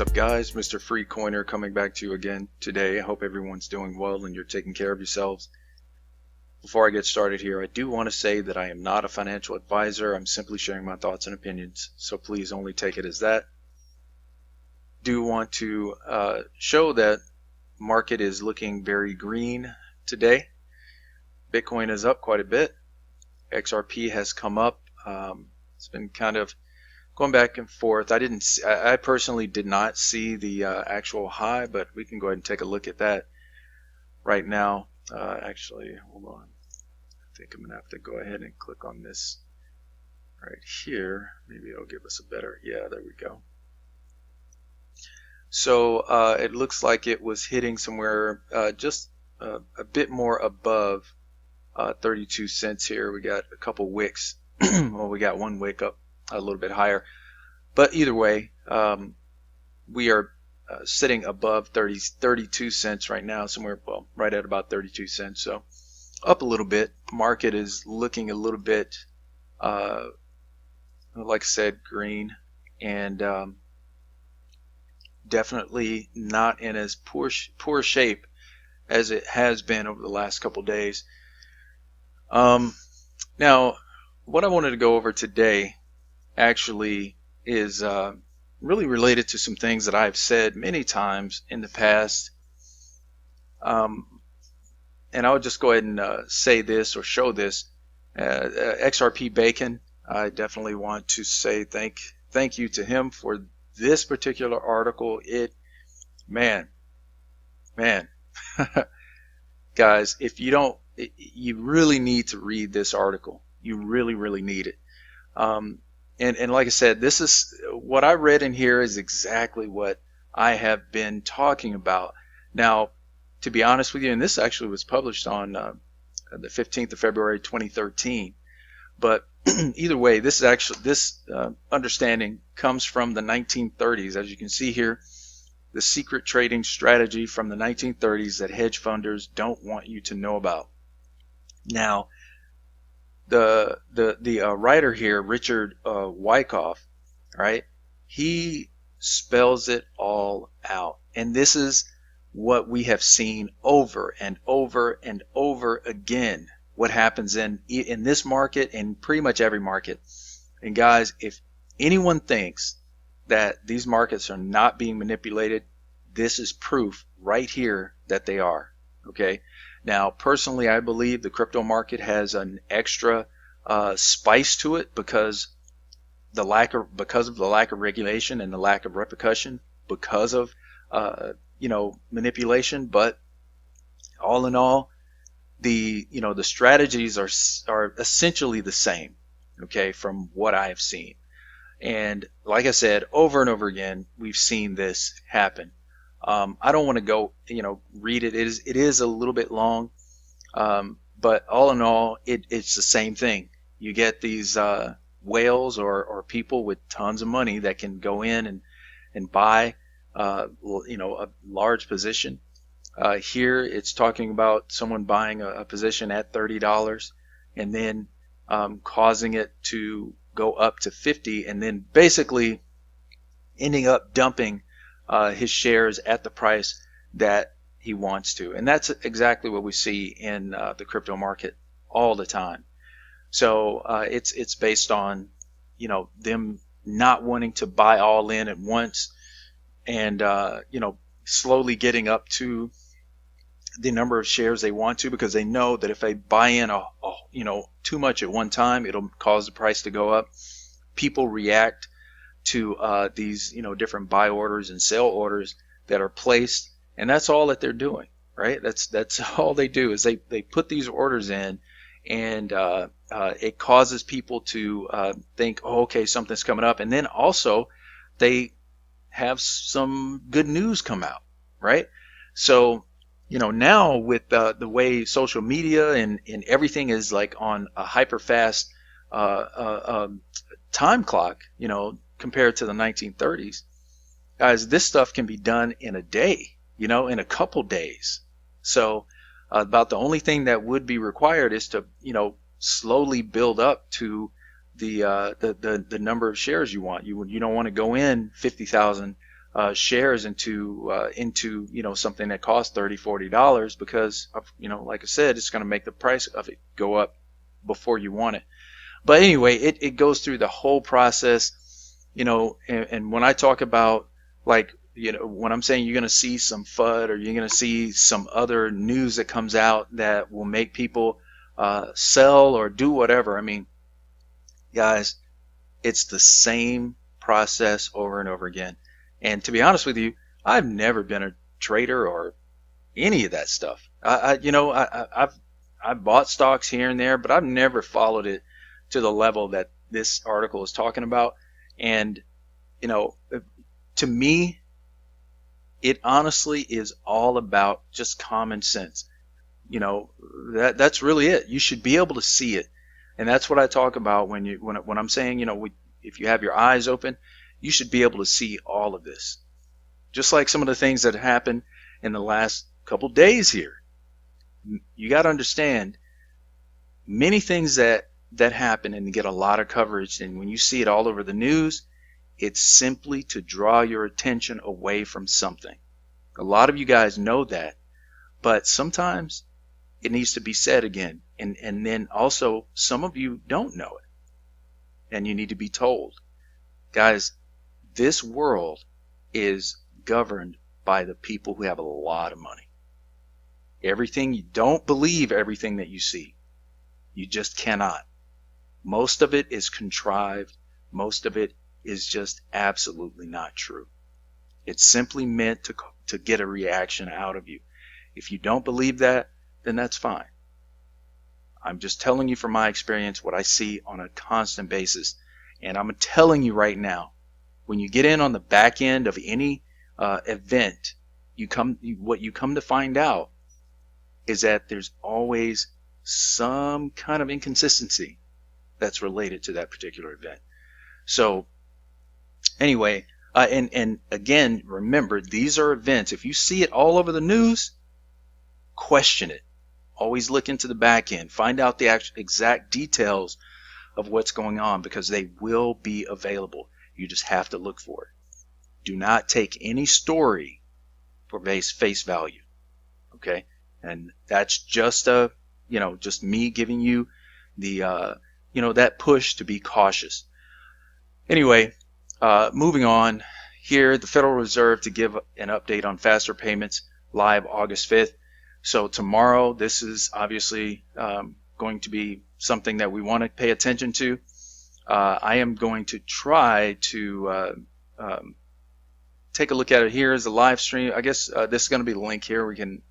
up, guys? Mr. Free Coiner coming back to you again today. I hope everyone's doing well and you're taking care of yourselves. Before I get started here, I do want to say that I am not a financial advisor. I'm simply sharing my thoughts and opinions, so please only take it as that. Do want to show that market is looking very green today. Bitcoin is up quite a bit. XRP has come up. It's been kind of going back and forth. I personally did not see the actual high, but we can go ahead and take a look at that right now. Actually, hold on. I think I'm gonna have to go ahead and click on this right here. Maybe it'll give us a better, yeah, there we go. So it looks like it was hitting somewhere just a bit more above 32 cents here. We got a couple wicks. Well, we got one wick up a little bit higher, but either way, we are sitting above 32 cents right now, somewhere, well, right at about 32 cents. So up a little bit. Market is looking a little bit, like I said, green, and definitely not in as poor shape as it has been over the last couple days. Now, what I wanted to go over today actually is really related to some things that I've said many times in the past. And I would just go ahead and say this or show this. XRP Bacon, I definitely want to say thank you to him for this particular article. Man, guys, if you don't, you really need to read this article. You really need it. And like I said, this is what I read in here is exactly what I have been talking about. Now, to be honest with you, and this actually was published on the 15th of February 2013. But either way, this understanding comes from the 1930s. As you can see here, the secret trading strategy from the 1930s that hedge funders don't want you to know about. Now, the writer here, Richard Wyckoff, right? He spells it all out, and this is what we have seen over and over and over again. What happens in this market and pretty much every market. And guys, if anyone thinks that these markets are not being manipulated, this is proof right here that they are. Okay. Now, personally, I believe the crypto market has an extra spice to it because of the lack of regulation and the lack of repercussion because of manipulation. But all in all, the strategies are essentially the same, okay, from what I have seen. And like I said, over and over again, we've seen this happen. I don't want to go read it. It is a little bit long, but all in all, it's the same thing. You get these whales or people with tons of money that can go in and buy a large position. Here it's talking about someone buying a position at $30 and then causing it to go up to 50 and then basically ending up dumping his shares at the price that he wants to. And that's exactly what we see in the crypto market all the time. So it's based on them not wanting to buy all in at once and slowly getting up to the number of shares they want to, because they know that if they buy in too much at one time, it'll cause the price to go up. People react to these different buy orders and sell orders that are placed, and that's all that they're doing, right? That's all they do is they put these orders in, and it causes people to think, oh, okay, something's coming up, and then also they have some good news come out, right? So now with the way social media and everything is like on a hyper fast time clock, compared to the 1930s, guys, this stuff can be done in a day, in a couple days. So about the only thing that would be required is to, slowly build up to the number of shares you want. You don't want to go in 50,000 shares into something that costs $30-$40 because of, like I said, it's going to make the price of it go up before you want it. But anyway, it goes through the whole process, and when I talk about, like, when I'm saying you're going to see some FUD, or you're going to see some other news that comes out that will make people sell or do whatever. I mean, guys, it's the same process over and over again. And to be honest with you, I've never been a trader or any of that stuff. I've bought stocks here and there, but I've never followed it to the level that this article is talking about. And to me, it honestly is all about just common sense. That's really it. You should be able to see it, and that's what I talk about when I'm saying, if you have your eyes open, you should be able to see all of this. Just like some of the things that happened in the last couple days here. You got to understand, many things that happen and get a lot of coverage, and when you see it all over the news, it's simply to draw your attention away from something. A lot of you guys know that, but sometimes it needs to be said again. And then also, some of you don't know it, and you need to be told. Guys, this world is governed by the people who have a lot of money. Don't believe everything that you see. You just cannot. Most of it is contrived. Most of it is just absolutely not true. It's simply meant to get a reaction out of you. If you don't believe that, then that's fine. I'm just telling you from my experience what I see on a constant basis. And I'm telling you right now, when you get in on the back end of any event, what you come to find out is that there's always some kind of inconsistency that's related to that particular event. So anyway, and again, remember, these are events. If you see it all over the news, question it. Always look into the back end. Find out the exact details of what's going on, because they will be available. You just have to look for it. Do not take any story for face value. Okay? And that's just just me giving you the that push to be cautious. Anyway, moving on here, the Federal Reserve to give an update on faster payments live August 5th. So tomorrow, this is obviously going to be something that we want to pay attention to. I am going to try to take a look at it. Here is the live stream. I guess this is going to be the link here. We can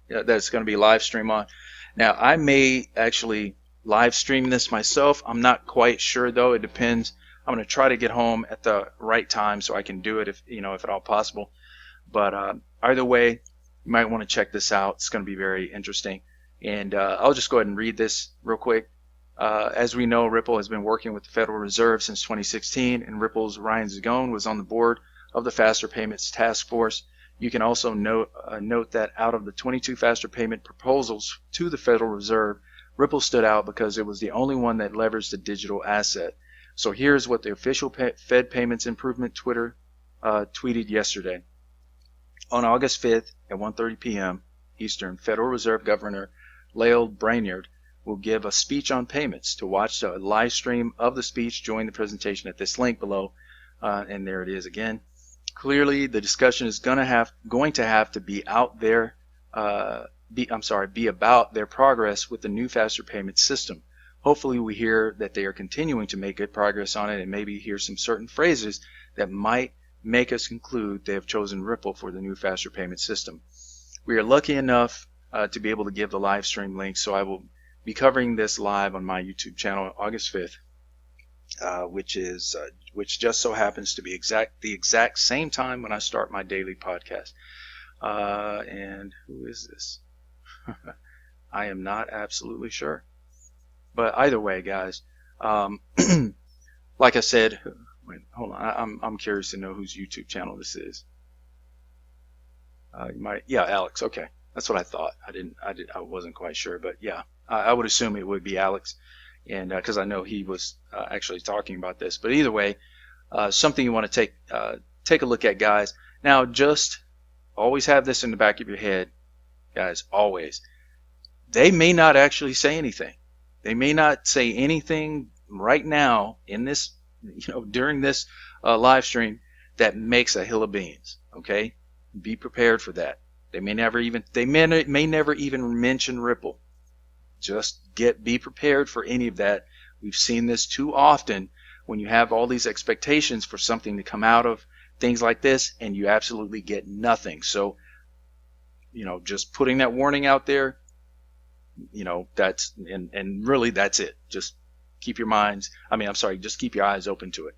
that's going to be live stream on. Now, I may actually live stream this myself. I'm not quite sure though. It depends. I'm going to try to get home at the right time so I can do it if at all possible. But either way, you might want to check this out. It's going to be very interesting. And I'll just go ahead and read this real quick. As we know, Ripple has been working with the Federal Reserve since 2016, and Ripple's Ryan Zagone was on the board of the Faster Payments Task Force. You can also note that out of the 22 faster payment proposals to the Federal Reserve, Ripple stood out because it was the only one that leveraged the digital asset. So here's what the official Fed Payments Improvement Twitter tweeted yesterday. On August 5th at 1:30 p.m. Eastern, Federal Reserve Governor Lael Brainerd will give a speech on payments. To watch a live stream of the speech, join the presentation at this link below. And there it is again. Clearly, the discussion is going to have to be out there. Be about their progress with the new faster payment system. Hopefully, we hear that they are continuing to make good progress on it, and maybe hear some certain phrases that might make us conclude they have chosen Ripple for the new faster payment system. We are lucky enough to be able to give the live stream link, so I will be covering this live on my YouTube channel August 5th, which just so happens to be the exact same time when I start my daily podcast. And who is this? I am not absolutely sure. But either way, guys, like I said, wait, hold on. I'm curious to know whose YouTube channel this is. Alex. Okay, that's what I thought. I wasn't quite sure, but yeah, I would assume it would be Alex, and because I know he was actually talking about this. But either way, something you want to take a look at, guys. Now, just always have this in the back of your head, guys, always. They may not actually say anything. They may not say anything right now in this, during this live stream that makes a hill of beans. Okay, be prepared for that. They may never even mention Ripple. Just be prepared for any of that. We've seen this too often when you have all these expectations for something to come out of things like this and you absolutely get nothing. So, just putting that warning out there, that's, and really that's it. Just keep your just keep your eyes open to it.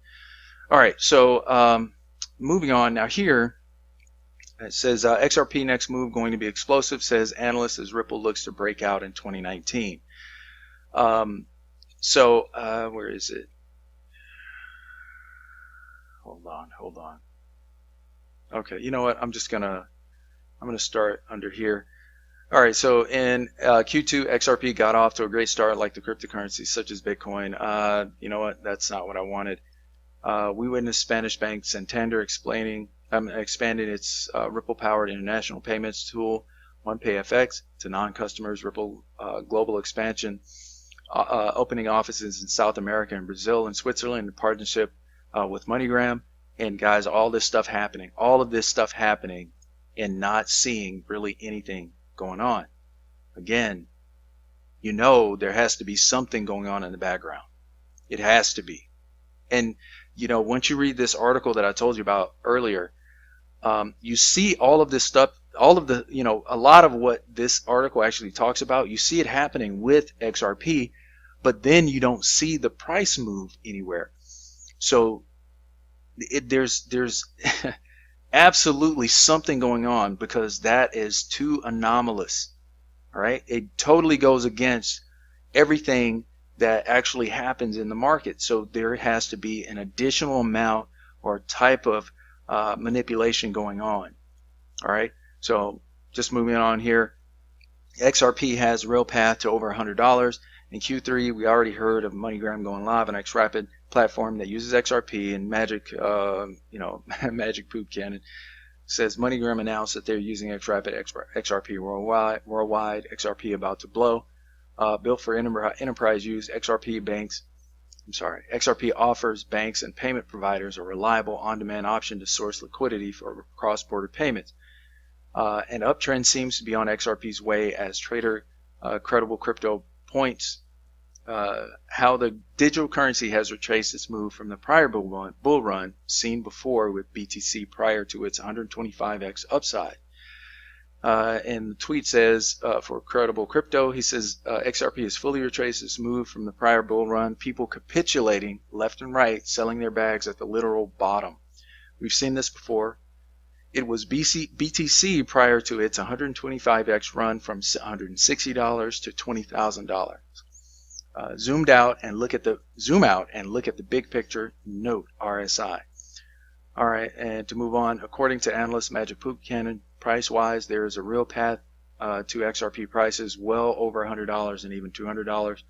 All right, so moving on now here. It says XRP next move going to be explosive, says analyst, as Ripple looks to break out in 2019. Where is it? Hold on. Okay, you know what? I'm gonna start under here. All right, so in Q2, XRP got off to a great start, like the cryptocurrencies such as Bitcoin. You know what? That's not what I wanted. We witnessed Spanish bank Santander expanding its Ripple-powered international payments tool, OnePayFX, to non-customers. Ripple global expansion, opening offices in South America and Brazil and Switzerland in partnership with MoneyGram. And guys, all of this stuff happening, and not seeing really anything going on. Again, there has to be something going on in the background. It has to be. And once you read this article that I told you about earlier, you see all of this stuff, all of the, a lot of what this article actually talks about, you see it happening with XRP, but then you don't see the price move anywhere. So there's absolutely something going on, because that is too anomalous. All right, it totally goes against everything that actually happens in the market. So there has to be an additional amount or type of manipulation going on. All right, so just moving on here. XRP has a real path to over $100. In Q3, we already heard of MoneyGram going live on XRapid platform that uses XRP, and Magic, Magic Poop Cannon says MoneyGram announced that they're using XRP worldwide. XRP about to blow. Built for enterprise use, XRP offers banks and payment providers a reliable on-demand option to source liquidity for cross-border payments. An uptrend seems to be on XRP's way as trader Credible Crypto points how the digital currency has retraced its move from the prior bull run seen before with BTC prior to its 125x upside. And the tweet says, for Credible Crypto, he says, XRP has fully retraced its move from the prior bull run, people capitulating left and right, selling their bags at the literal bottom. We've seen this before. It was BTC prior to its 125x run from $160 to $20,000. Zoom out and look at the big picture. Note RSI. All right, and to move on, according to analyst Magic Poop Cannon, price-wise, there is a real path to XRP prices well over $100 and even $200.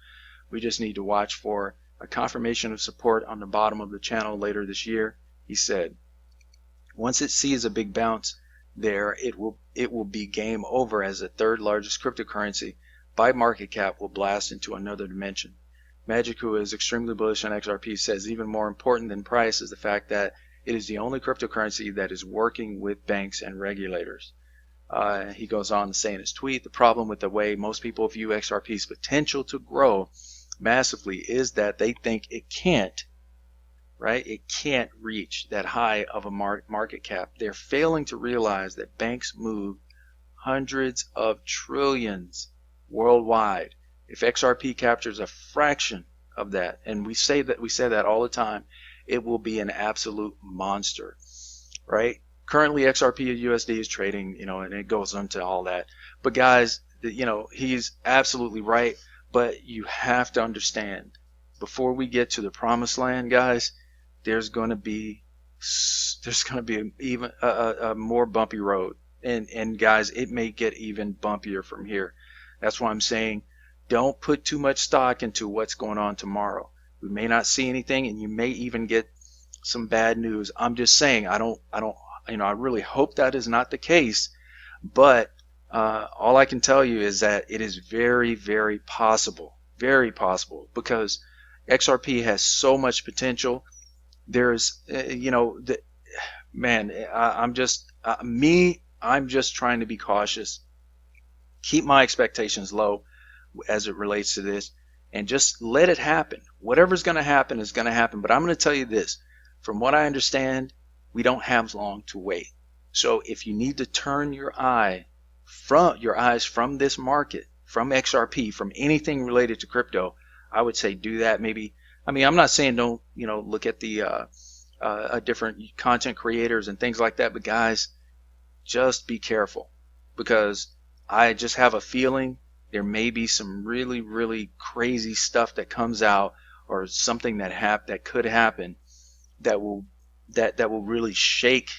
We just need to watch for a confirmation of support on the bottom of the channel later this year, he said. Once it sees a big bounce there, it will be game over, as the third largest cryptocurrency by market cap will blast into another dimension. Magic, who is extremely bullish on XRP, says even more important than price is the fact that it is the only cryptocurrency that is working with banks and regulators. He goes on to say in his tweet, the problem with the way most people view XRP's potential to grow massively is that they think it can't, right? It can't reach that high of a market cap. They're failing to realize that banks move hundreds of trillions worldwide. If XRP captures a fraction of that, and we say that all the time, it will be an absolute monster, right? Currently, XRP USD is trading, and it goes into all that. But guys, he's absolutely right. But you have to understand, before we get to the promised land, guys, there's going to be even a more bumpy road, and guys, it may get even bumpier from here. That's why I'm saying, don't put too much stock into what's going on tomorrow. We may not see anything, and you may even get some bad news. I'm just saying, I don't, I really hope that is not the case, but all I can tell you is that it is very, very possible, because XRP has so much potential. There's, man, I'm just, I'm just trying to be cautious, keep my expectations low as it relates to this, and just let it happen. Whatever's going to happen is going to happen. But I'm going to tell you this, from what I understand, we don't have long to wait. So if you need to turn your eyes from this market, from XRP, from anything related to crypto, I would say do that. Maybe, I mean, I'm not saying don't, look at the different content creators and things like that, but guys, just be careful, because I just have a feeling there may be some really, really crazy stuff that comes out, or something that could happen that will really shake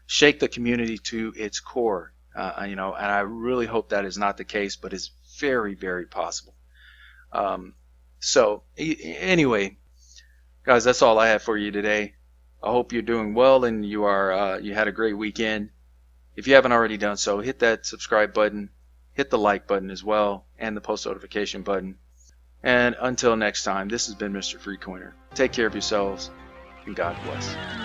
shake the community to its core. And I really hope that is not the case, but it's very, very possible. So anyway, guys, that's all I have for you today. I hope you're doing well and you had a great weekend. If you haven't already done so, hit that subscribe button, hit the like button as well, and the post notification button. And until next time, this has been Mr. Freecoiner. Take care of yourselves, and God bless.